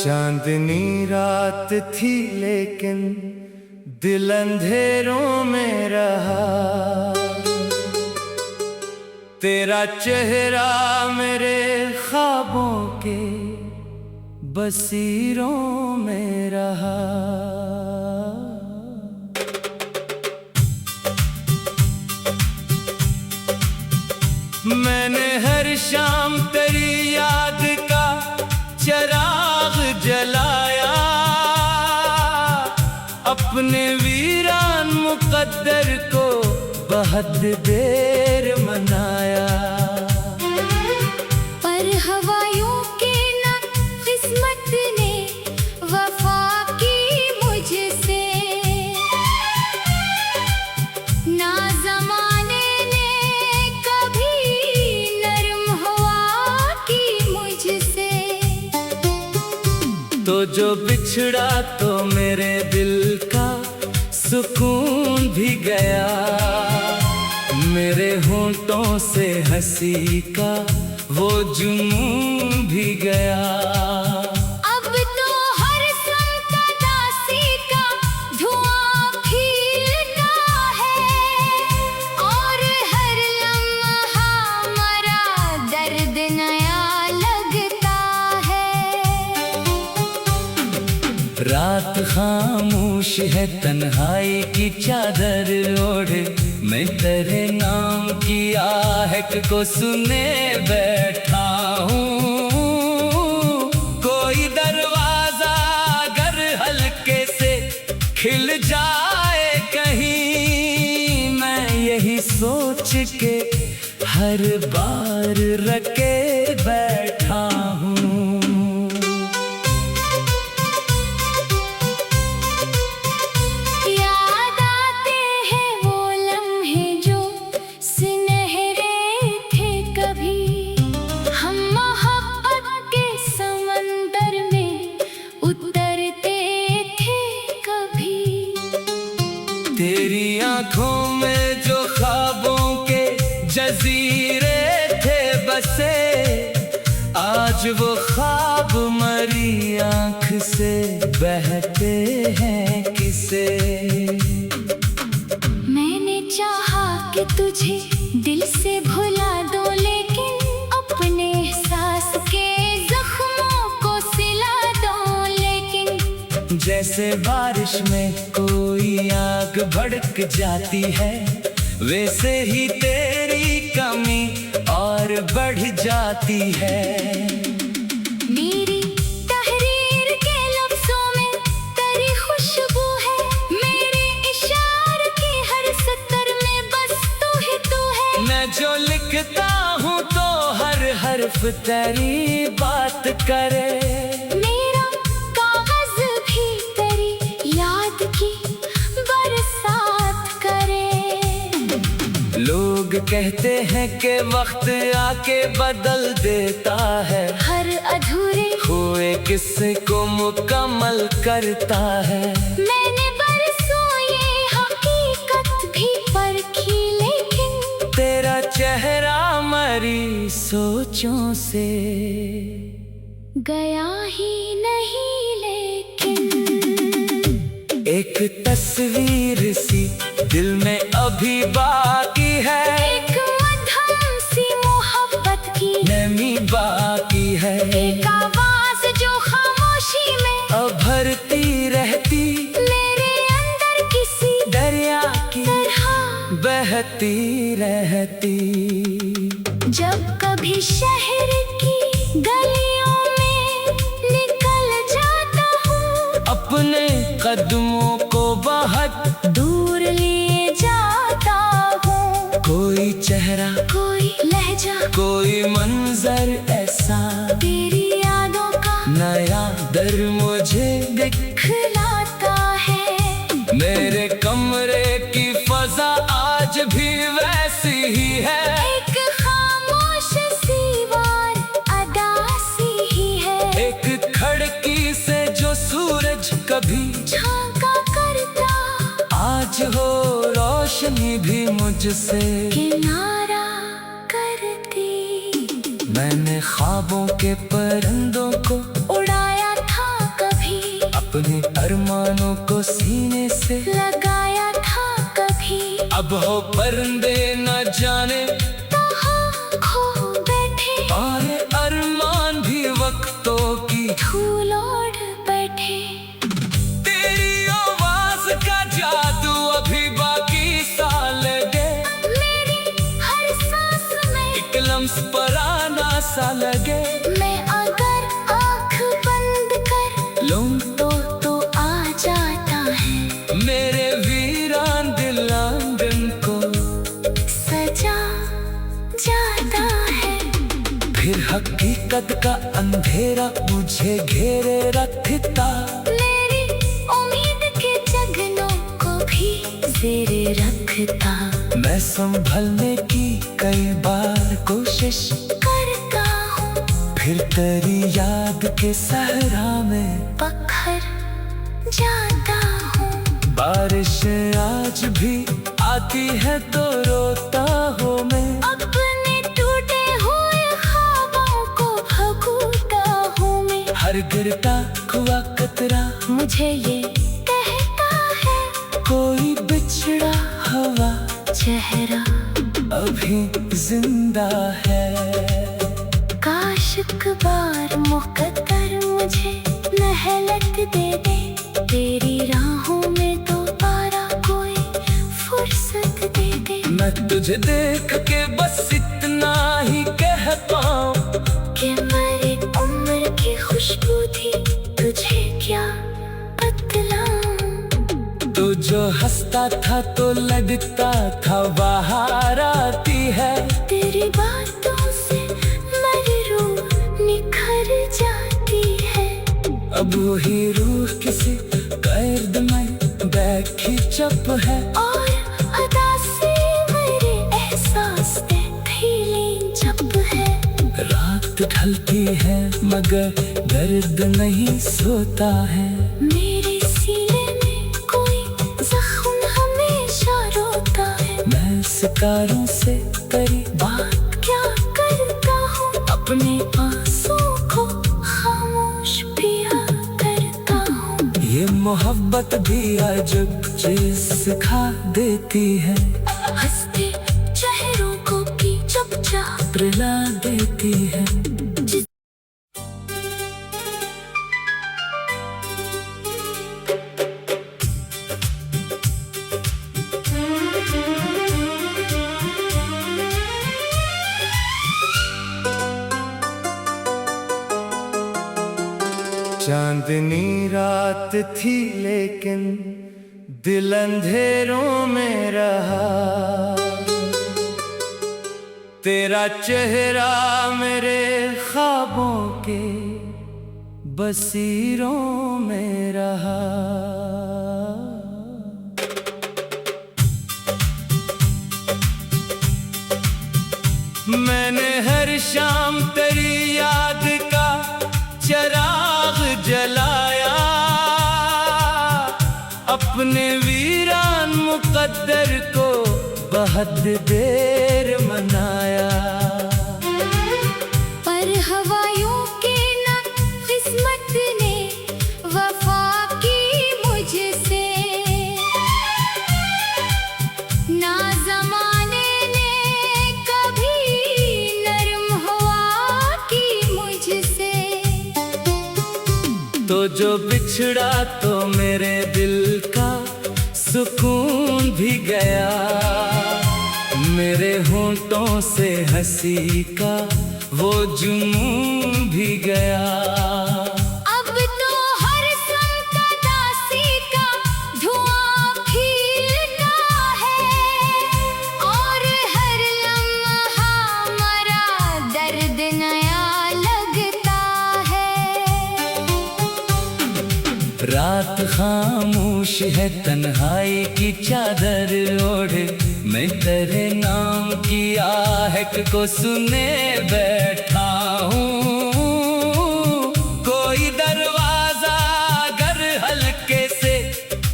चांदनी रात थी लेकिन दिल अंधेरों में रहा। तेरा चेहरा मेरे ख्वाबों के बसीरों में रहा। मैंने हर शाम तेरी याद का चिराग जलाया, अपने वीरान मुकद्दर को बहुत देर मनाया। पर हवायों के ना किस्मत ने वफा की मुझसे, ना ज़माने ने कभी नरम हुआ की मुझसे। तो जो बिछड़ा तो मेरे दिल का सुकून भी गया, मेरे होंठों से हंसी का वो जुनून भी गया। अब तो हर संता दासी का धुआं खिलता है, और हर लम्हा मरा दर्द नया लगता है। रात खामोश है, तन्हाई की चादर ओढ़े, मैं तेरे नाम की आहट को सुने बैठा हूँ। कोई दरवाजा अगर हल्के से खिल जाए कहीं, मैं यही सोच के हर बार रके बैठा हूँ। तेरी आंखों में जो ख्वाबों के जजीरे थे बसे, आज वो ख्वाब मरी आंख से बहते हैं किसे। मैंने चाहा कि तुझे दिल से भुला दो, लेकिन अपने एहसास के जख्मों को सिला दो। लेकिन जैसे बारिश में कोई आग भड़क जाती है, वैसे ही तेरी कमी और बढ़ जाती है। मेरी तहरीर के लफ्जों में तेरी खुशबू है, मेरे इशारे के हर सतर में बस तू ही तू है। मैं जो लिखता हूँ तो हर हर्फ तेरी बात करे। मेरा कागज भी तेरी याद की बरसात करे। लोग कहते हैं कि वक्त आके बदल देता है, हर अधूरे हुए किस्से को मुकम्मल करता है। मैंने बरसों ये हकीकत भी परखी, लेकिन तेरा चेहरा मरी सोचों से गया ही नहीं। लेकिन एक तस्वीर सी दिल में अभी बाकी है, एक मध्यम सी मोहब्बत की नमी बाकी है। एक आवाज जो खामोशी में अब भरती रहती मेरे अंदर किसी दरिया की तरह बहती रहती। जब कभी शहर की गलियों में निकल जाता हूँ, अपने कदमों को बहुत दूर लिए जाता हूँ। कोई चेहरा, कोई लहजा, कोई मंजर ऐसा, तेरी यादों का नया दर मुझे दिखलाता है। मेरे कमरे की फजा आज भी वैसी ही है, एक खामोश दीवार अदासी ही है। एक खिड़की से जो सूरज कभी झांका करता, आज हो रोशनी भी मुझसे किनारा करती। मैंने ख्वाबों के परिंदों को उड़ाया था अपने अरमानों को सीने से लगाया था कभी, अब हो परिंदे न जाने कहाँ खो बैठे, आए अरमान भी वक्तों की धूल ओढ़ बैठे। तेरी आवाज का जादू अभी बाकी सा लगे, मेरी हर सांस में एक लम्स पराना सा लगे। मैं अगर आँख बंद कर लूं तो आ जाता है, मेरे वीरान दिल आंगन को सजा जाता है। फिर हकीकत का अंधेरा मुझे घेरे रखता, मेरी उम्मीद के जगनों को भी जेरे रखता। मैं संभलने की कई बार कोशिश करता हूँ, फिर तेरी याद के सहरा में पखर जाता हूँ। बारिश आज भी आती है तो रोता हूँ मैं, अपने टूटे हुए ख्वाबों को भगूता हूँ मैं। हर गिरता हुआ कतरा मुझे ये कहता है, कोई बिछड़ा हवा चेहरा अभी जिंदा है। काश एक बार मुकद्दर मुझे मोहलत दे दे, तेरी राहों में दोबारा कोई फुर्सत दे दे। मैं तुझे देख के बस इतना ही कह पाऊं कि मेरी उम्र की खुशबू थी, तुझे क्या बतलाऊं। तू जो हंसता था तो लगता था बाहर आती है, तेरी बातों से मेरी रूह निखर जाती है। अब वही रूह किसी गर्द में बैठी चुप है, और अदा से मेरे एहसास पे फीलिंग चुप है। रात ढलती है मगर दर्द नहीं सोता है। मेरे सीने में कोई जख्म हमेशा रोता है। मैं सितारों से तेरी बात क्या करता हूँ, अपने आंसू को खामोश पिया करता हूँ। ये मोहब्बत भी अजब चीज सिखा देती है, हंसते चेहरों को भी चुपचाप रुला देती है। चांदनी रात थी लेकिन दिल अंधेरों में रहा, तेरा चेहरा मेरे ख्वाबों के बसीरों में रहा। मैंने हर शाम तेरी याद का चिराग जलाया, अपने वीरान मुकद्दर को बहुत देर मनाया। पर हवायों के न किस्मत ने वफा की मुझसे, ना जमाने ने कभी नरम हुआ की मुझसे। तो जो बिछड़ा तो मेरे दिल का सुकून भी गया, मेरे होंठों से हंसी का वो जुनून भी गया। अब तो हर संकटासी का धुआं खिलता है, और हर लम्हा मरा दर्द नया लगता है। रात खामोश है तन्हाई की चादर ओढ़े, मैं तेरे नाम की आहट को सुने बैठा हूँ। कोई दरवाजा अगर हल्के से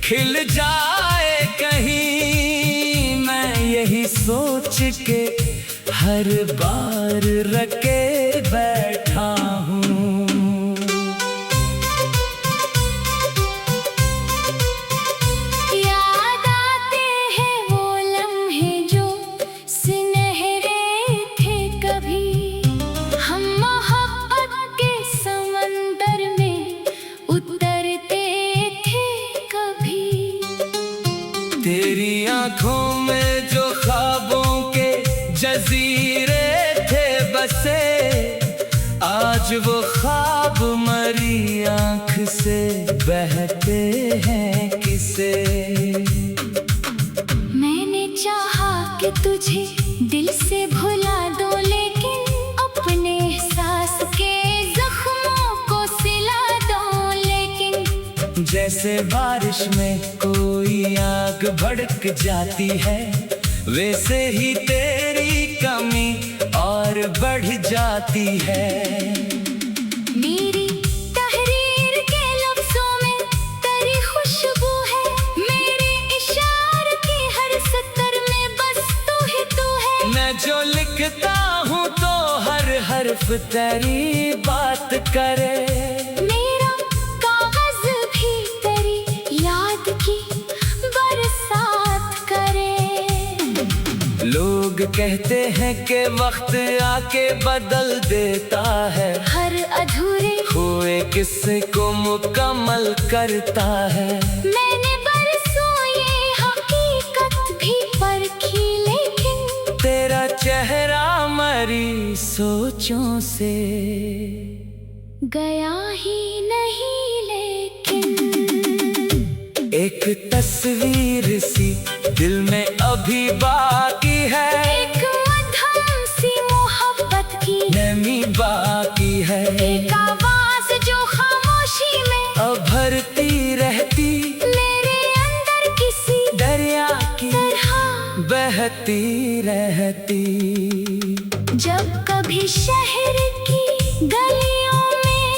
खिल जाए कहीं, मैं यही सोच के हर बार रके बैठा हूँ। आज वो ख्वाब मरी आंख से बहते हैं किसे। मैंने चाहा कि तुझे दिल से भुला दो, लेकिन अपने एहसास के जख्मों को सिला दो। लेकिन जैसे बारिश में कोई आग भड़क जाती है, वैसे ही तेरी कमी और बढ़ जाती है। मेरी तहरीर के लफ्जों में तेरी खुशबू है, मेरे इशारे की हर सतर में बस तू ही तू है। मैं जो लिखता हूँ तो हर हर्फ तेरी बात करे। मेरा कागज भी तेरी याद की बरसात करे। लोग कहते हैं कि वक्त आके बदल देता है, हर अधूरे हुए किस्से को मुकम्मल करता है। मैंने बरसों ये हकीकत भी परखी, लेकिन तेरा चेहरा मरी सोचों से गया ही नहीं। लेकिन एक तस्वीर सी दिल में अभी बाकी है, एक मध्यम सी मोहब्बत की नमी बाकी है। एक आवाज जो खामोशी में अब भरती रहती मेरे अंदर किसी दरिया की तरह बहती रहती। जब कभी शहर की गलियों में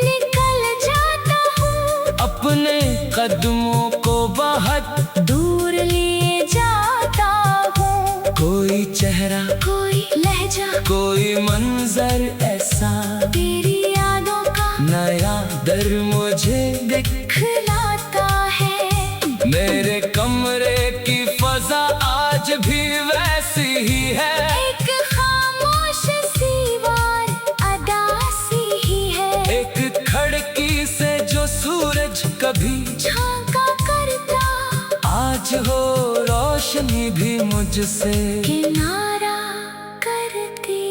निकल जाता हूँ, अपने कदमों को बहुत दूर लिए जाता हूँ। कोई चेहरा, कोई लहजा, कोई मंजर ऐसा, तेरी यादों का नया दर मुझे दिखलाता है। मेरे कमरे की फजा आज भी वैसी ही है, एक खामोश सी वार अदा सी ही है। एक खिड़की से जो सूरज कभी झांका करता आज हो रोशनी भी मुझसे किनारा करती।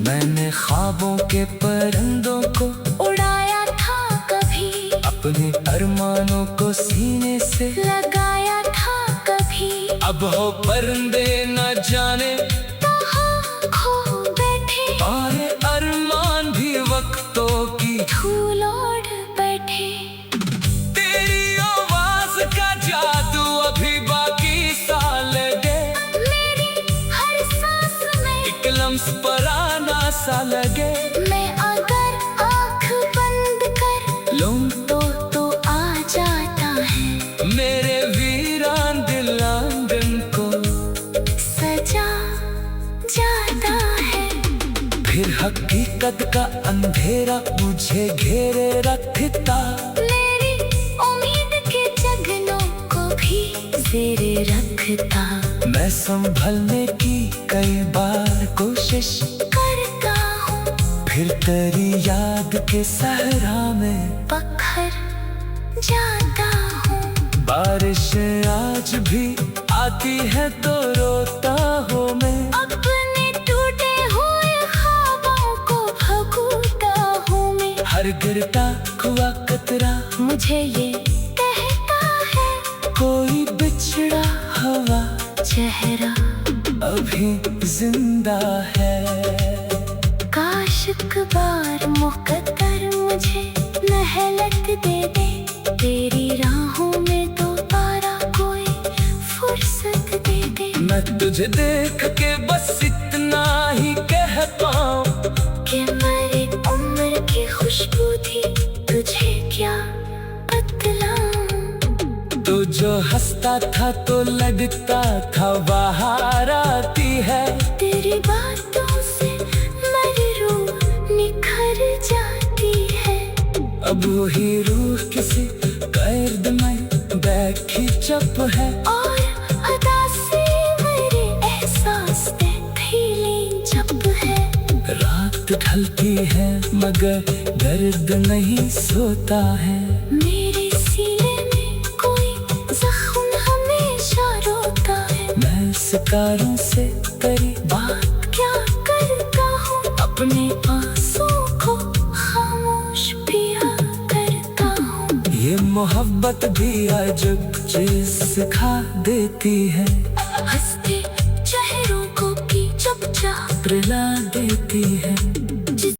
मैंने ख्वाबों के परिंदों को उड़ाया था कभी, अपने अरमानों को सीने से लगाया था कभी। अब हो परिंदे न जाने कहाँ खो बैठे, और अरमान भी वक्तों की धूल ओढ़ बैठे। तेरी आवाज का जादू अभी बाकी सा लगे, मेरी हर सांस में एक लम्स पराना सा लगे। मैं अगर आँख बंद कर लूं तो आ जाता है। मेरे वीरान दिल आंगन को सजा जाता है। फिर हकीकत का अंधेरा मुझे घेरे रखता, मेरी उम्मीद के जगनों को भी जेरे रखता। मैं संभलने की कई बार कोशिश करता हूँ, फिर तेरी याद के सहरा में पखर जाता हूँ। बारिश आज भी आती है तो रोता हूँ मैं, अपने टूटे हुए ख्वाबों को भगूता हूँ मैं। हर गिरता हुआ कतरा मुझे ये कहता है, कोई बिछड़ा हवा चेहरा अभी जिंदा है। काश एक बार मुकद्दर मुझे नहलत दे दे, तेरी राहों में दोबारा कोई फुर्सत दे दे। मैं तुझे देख के बस इतना ही कह पाऊं कि मेरी उम्र की खुशबू थी, तुझे क्या बतलाऊं। तू जो हंसता था तो लगता था बाहर आती है, तेरी बातों से मेरी रूह निखर जाती है। अब वही रूह किसी गर्द में बैठी चुप है, और अदा से मेरे एहसास पे फीलिंग जब है। रात ढलती है मगर दर्द नहीं सोता है। मेरे सीने में कोई जख्म हमेशा रोता है। मैं सितारों से तेरी बात क्या करता हूँ, अपने आंसू को मोहब्बत भी अजब चीज सिखा देती है, हंसते चेहरों को की चुपचाप रुला देती है।